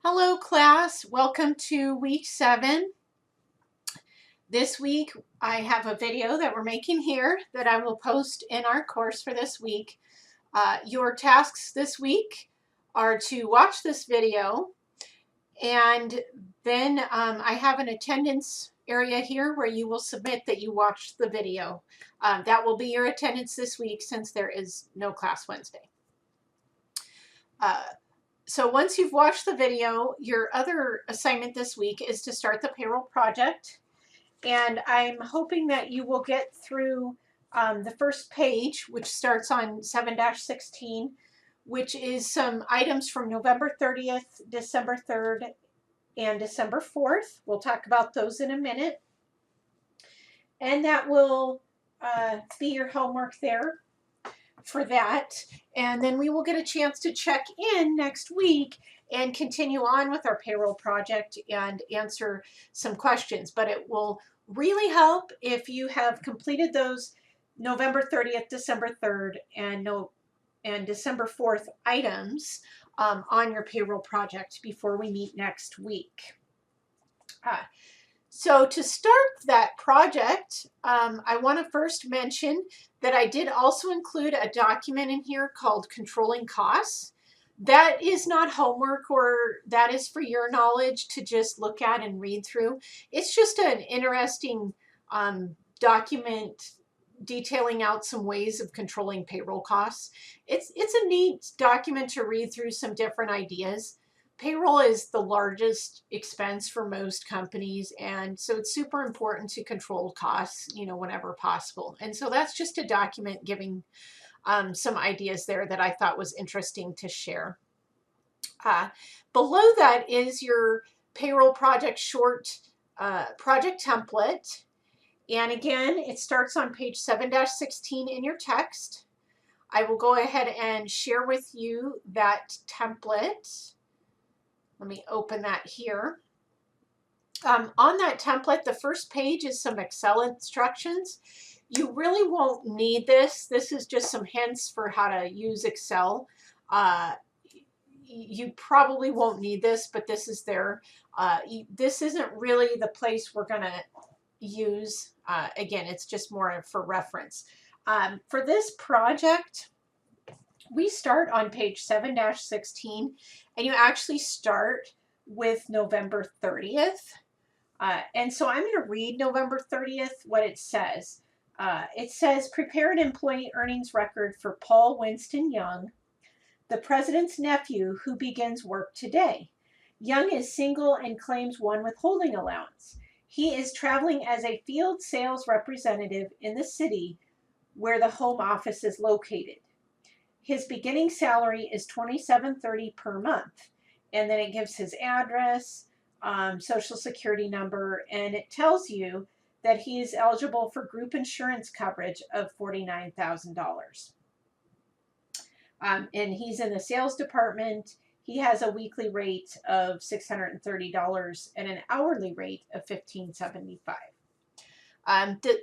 Hello class, welcome to week 7. This week I have a video that we're making here that I will post in our course for this week. Your tasks this week are to watch this video, and then I have an attendance area here where you will submit that you watched the video. That will be your attendance this week since there is no class Wednesday. So once you've watched the video, your other assignment this week is to start the payroll project. And I'm hoping that you will get through the first page, which starts on 7-16, which is some items from November 30th, December 3rd, and December 4th. We'll talk about those in a minute. And that will be your homework there for that, and then we will get a chance to check in next week and continue on with our payroll project and answer some questions. But it will really help if you have completed those November 30th, December 3rd, and December 4th items on your payroll project before we meet next week. So to start that project, I want to first mention that I did also include a document in here called Controlling Costs. That is not homework, or that is for your knowledge to just look at and read through. It's just an interesting document detailing out some ways of controlling payroll costs. It's a neat document to read through some different ideas. Payroll is the largest expense for most companies, and so it's super important to control costs, whenever possible. And so that's just a document giving some ideas there that I thought was interesting to share. Below that is your payroll project short project template. And again, it starts on page 7-16 in your text. I will go ahead and share with you that template. Let me open that here. On that template, the first page is some Excel instructions. You really won't need this. This is just some hints for how to use Excel. You probably won't need this, but this is there. This isn't really the place we're going to use. Again, it's just more for reference. For this project, we start on page 7-16, and you actually start with November 30th. And so I'm going to read November 30th, what it says. It says, prepare an employee earnings record for Paul Winston Young, the president's nephew who begins work today. Young is single and claims one withholding allowance. He is traveling as a field sales representative in the city where the home office is located. His beginning salary is $27.30 per month, and then it gives his address, social security number, and it tells you that he is eligible for group insurance coverage of $49,000. And he's in the sales department. He has a weekly rate of $630 and an hourly rate of $15.75.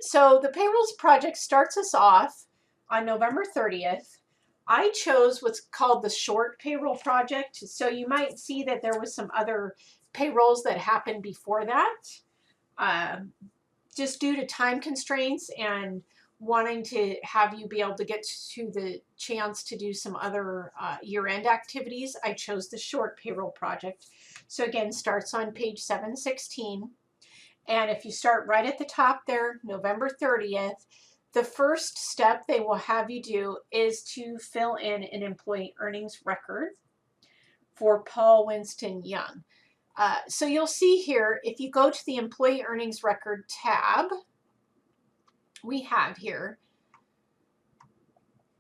So the payrolls project starts us off on November 30th. I chose what's called the short payroll project. So you might see that there was some other payrolls that happened before that. Just due to time constraints and wanting to have you be able to get to the chance to do some other year-end activities, I chose the short payroll project. So again, starts on page 716. And if you start right at the top there, November 30th, the first step they will have you do is to fill in an employee earnings record for Paul Winston Young. So you'll see here, if you go to the employee earnings record tab, we have here,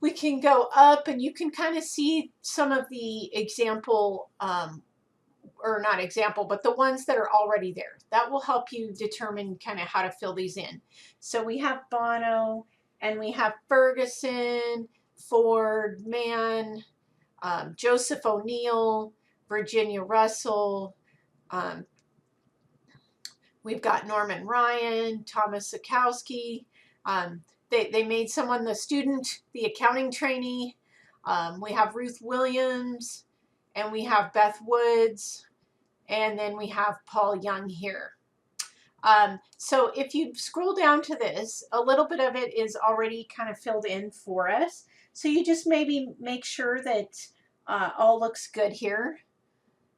we can go up and you can kind of see some of the example, or not example, but the ones that are already there. That will help you determine kind of how to fill these in. So we have Bono, and we have Ferguson, Ford, Mann, Joseph O'Neill, Virginia Russell. We've got Norman Ryan, Thomas Sikowski. They made someone the student, the accounting trainee. We have Ruth Williams, and we have Beth Woods. And then we have Paul Young here. So if you scroll down to this, a little bit of it is already kind of filled in for us. So you just maybe make sure that all looks good here.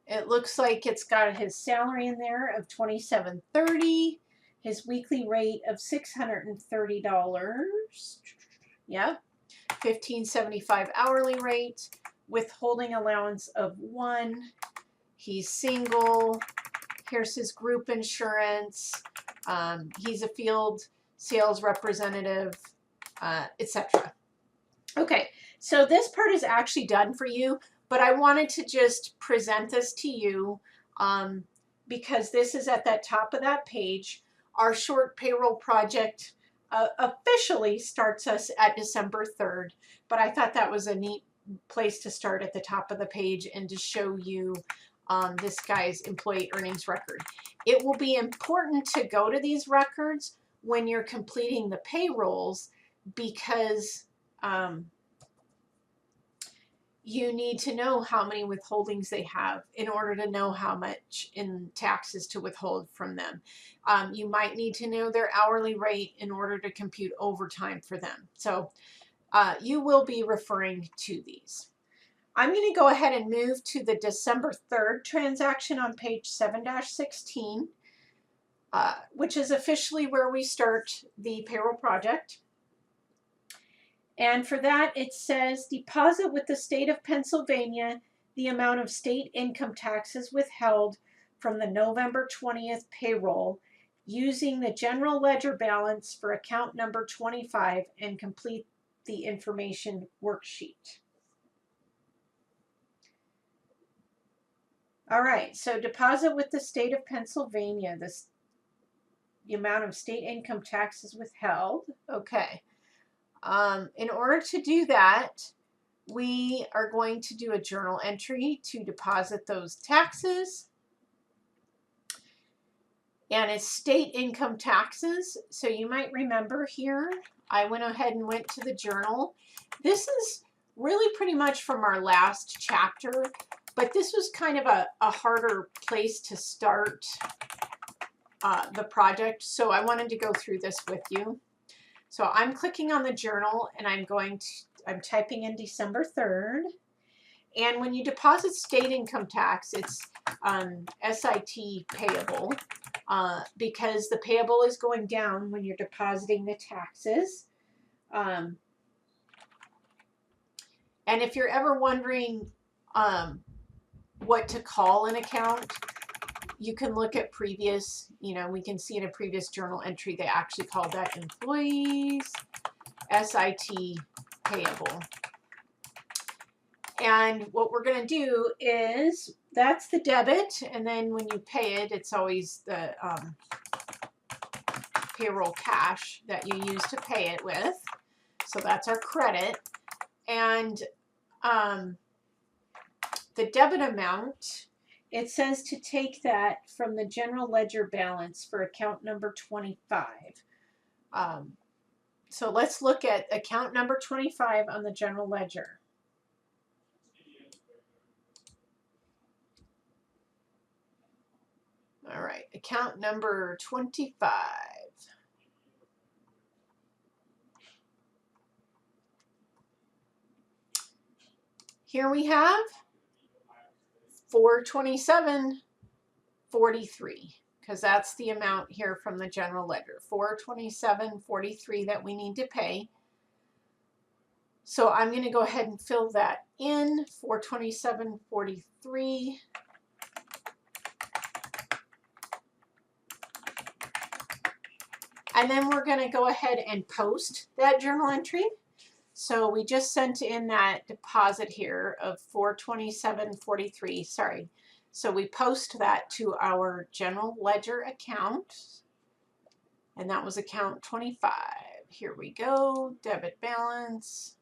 It looks like it's got his salary in there of $27.30, his weekly rate of $630. Yep, $15.75 hourly rate, withholding allowance of 1. He's single. Here's his group insurance. He's a field sales representative, etc. Okay, so this part is actually done for you, but I wanted to just present this to you because this is at that top of that page. Our short payroll project officially starts us at December 3rd, but I thought that was a neat place to start at the top of the page and to show you this guy's employee earnings record. It will be important to go to these records when you're completing the payrolls because you need to know how many withholdings they have in order to know how much in taxes to withhold from them. You might need to know their hourly rate in order to compute overtime for them. So you will be referring to these. I'm going to go ahead and move to the December 3rd transaction on page 7-16, which is officially where we start the payroll project. And for that, it says, deposit with the state of Pennsylvania the amount of state income taxes withheld from the November 20th payroll using the general ledger balance for account number 25 and complete the information worksheet. All right, so deposit with the state of Pennsylvania, the amount of state income taxes withheld. Okay. In order to do that, we are going to do a journal entry to deposit those taxes. And it's state income taxes. So you might remember here, I went ahead and went to the journal. This is really pretty much from our last chapter, but this was kind of a harder place to start the project. So I wanted to go through this with you. So I'm clicking on the journal and I'm typing in December 3rd. And when you deposit state income tax, it's SIT payable because the payable is going down when you're depositing the taxes. And if you're ever wondering what to call an account, you can look at previous, we can see in a previous journal entry, they actually called that employees SIT payable. And what we're going to do is, that's the debit, and then when you pay it, it's always the payroll cash that you use to pay it with. So that's our credit. And the debit amount, it says to take that from the general ledger balance for account number 25. So let's look at account number 25 on the general ledger. All right, account number 25. Here we have $427.43, because that's the amount here from the general ledger, $427.43 that we need to pay. So I'm going to go ahead and fill that in, $427.43. And then we're going to go ahead and post that journal entry. So we just sent in that deposit here of $427.43, sorry. So we post that to our general ledger account, and that was account 25. Here we go, debit balance,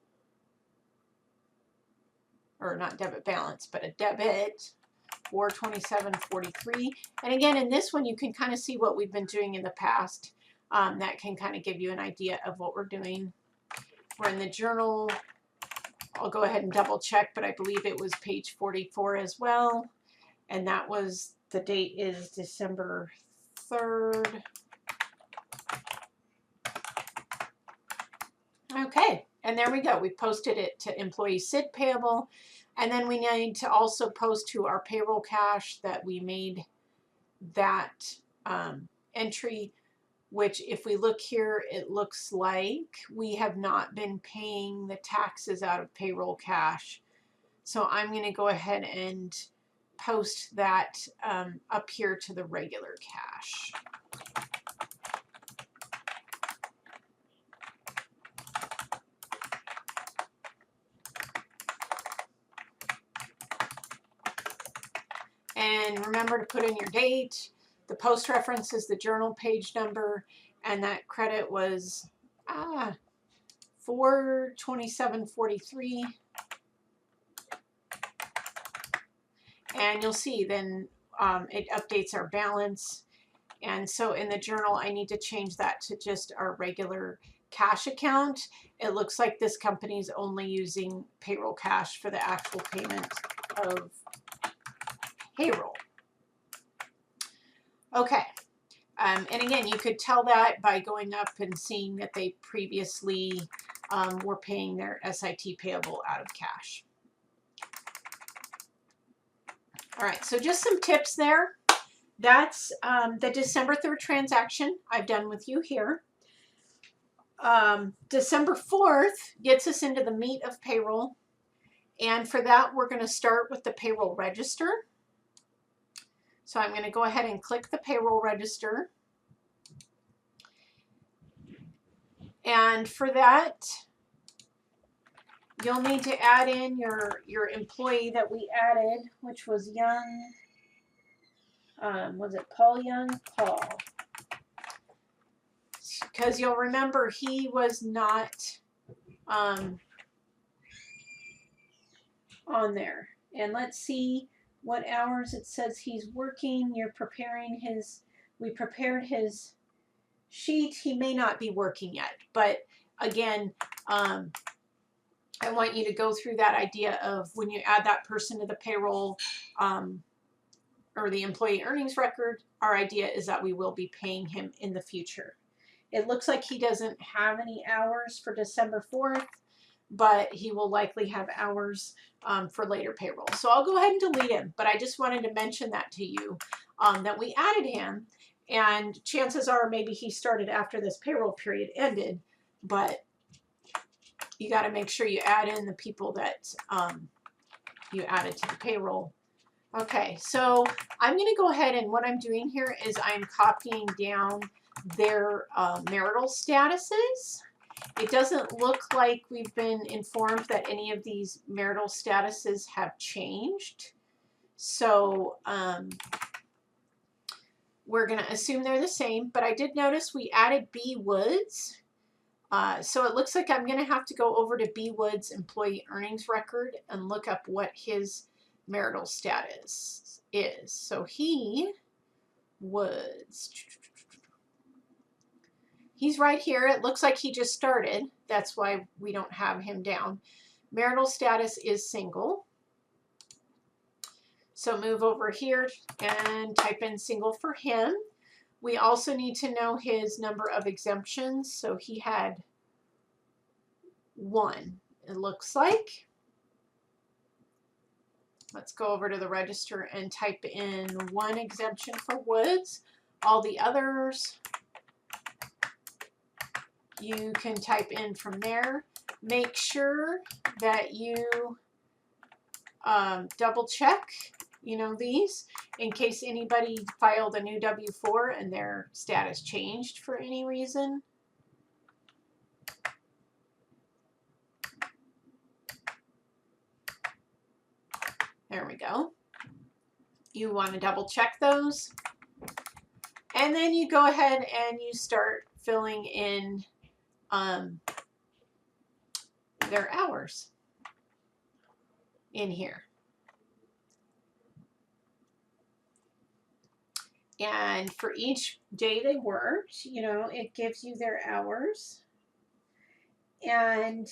or not debit balance, but a debit, $427.43. And again, in this one, you can kind of see what we've been doing in the past. That can kind of give you an idea of what we're doing. We're in the journal. I'll go ahead and double check, but I believe it was page 44 as well. And that was The date is December 3rd. Okay, and there we go. We posted it to employee SID payable. And then we need to also post to our payroll cache that we made that entry, which if we look here, it looks like we have not been paying the taxes out of payroll cache. So I'm going to go ahead and post that up here to the regular cache. And remember to put in your date. The post reference is the journal page number, and that credit was 427.43. And you'll see then it updates our balance. And so in the journal, I need to change that to just our regular cash account. It looks like this company is only using payroll cash for the actual payment of payroll. Okay. And again, you could tell that by going up and seeing that they previously were paying their SIT payable out of cash. All right, so just some tips there. That's the December 3rd transaction I've done with you here. December 4th gets us into the meat of payroll. And for that, we're going to start with the payroll register. So I'm going to go ahead and click the payroll register. And for that, you'll need to add in your employee that we added, which was Young. Was it Paul Young? Paul. Because you'll remember he was not on there. And let's see what hours it says he's working. You're preparing his, we prepared his sheet. He may not be working yet, but again, I want you to go through that idea of when you add that person to the payroll or the employee earnings record, our idea is that we will be paying him in the future. It looks like he doesn't have any hours for December 4th, but he will likely have hours for later payroll. So I'll go ahead and delete him, but I just wanted to mention that to you, that we added him, and chances are maybe he started after this payroll period ended, but you got to make sure you add in the people that you added to the payroll. Okay, so I'm going to go ahead, and what I'm doing here is I'm copying down their marital statuses. It doesn't look like we've been informed that any of these marital statuses have changed. So we're going to assume they're the same, but I did notice we added B. Woods. So it looks like I'm going to have to go over to B. Woods' employee earnings record and look up what his marital status is. So he Woods. He's right here. It looks like he just started. That's why we don't have him down. Marital status is single. So move over here and type in single for him. We also need to know his number of exemptions. So he had 1, it looks like. Let's go over to the register and type in 1 exemption for Woods. All the others you can type in from there. Make sure that you double check, these in case anybody filed a new W-4 and their status changed for any reason. There we go. You want to double check those. And then you go ahead and you start filling in their hours in here. And for each day they worked, it gives you their hours. And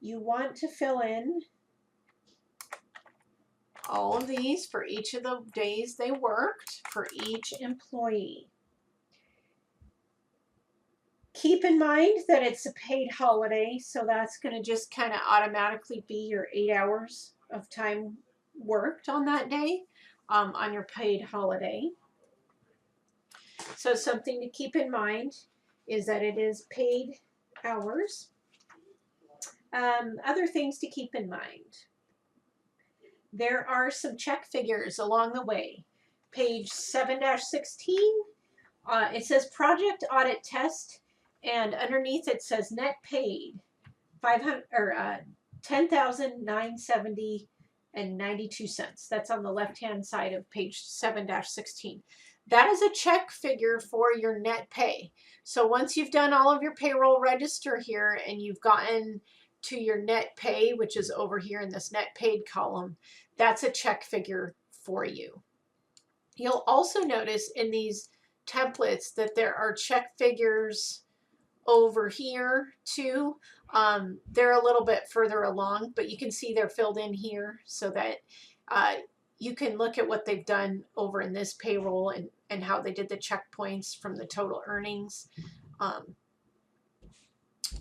you want to fill in all of these for each of the days they worked for each employee. Keep in mind that it's a paid holiday, so that's going to just kind of automatically be your 8 hours of time worked on that day on your paid holiday. So something to keep in mind is that it is paid hours. Other things to keep in mind. There are some check figures along the way. Page 7-16, it says project audit test, and underneath it says net paid 10,970 and 92 cents. That's on the left-hand side of page 7-16. That is a check figure for your net pay. So once you've done all of your payroll register here and you've gotten to your net pay, which is over here in this net paid column, that's a check figure for you. You'll also notice in these templates that there are check figures over here too. They're a little bit further along, but you can see they're filled in here so that you can look at what they've done over in this payroll and how they did the checkpoints from the total earnings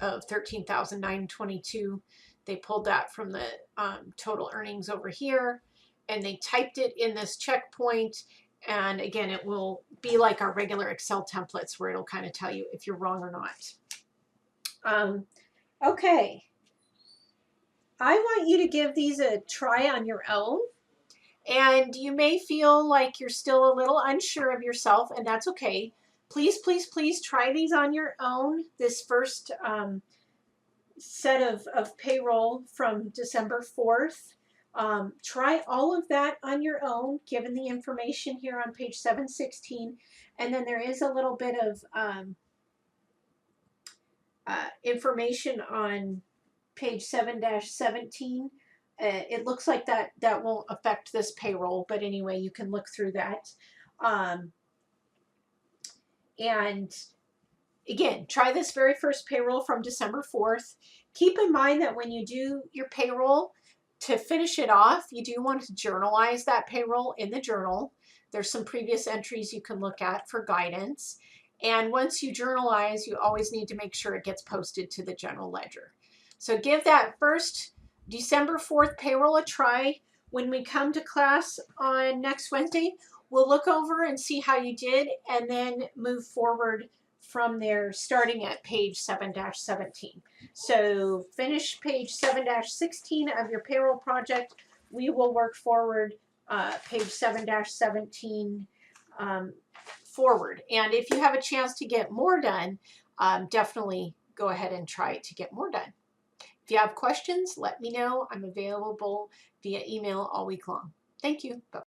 of 13,922. They pulled that from the total earnings over here, and they typed it in this checkpoint. And again, it will be like our regular Excel templates where it'll kind of tell you if you're wrong or not. Okay. I want you to give these a try on your own. And you may feel like you're still a little unsure of yourself, and that's okay. Please, please, please try these on your own. This first set of payroll from December 4th. Try all of that on your own, given the information here on page 716. And then there is a little bit of information on page 7-17. It looks like that won't affect this payroll, but anyway, you can look through that. And again, try this very first payroll from December 4th. Keep in mind that when you do your payroll, to finish it off, you do want to journalize that payroll in the journal. There's some previous entries you can look at for guidance. And once you journalize, you always need to make sure it gets posted to the general ledger. So give that first December 4th payroll a try. When we come to class on next Wednesday, we'll look over and see how you did and then move forward from there, starting at page 7-17. So finish page 7-16 of your payroll project. We will work forward page 7-17 forward. And if you have a chance to get more done, definitely go ahead and try to get more done. If you have questions, let me know. I'm available via email all week long. Thank you. Bye.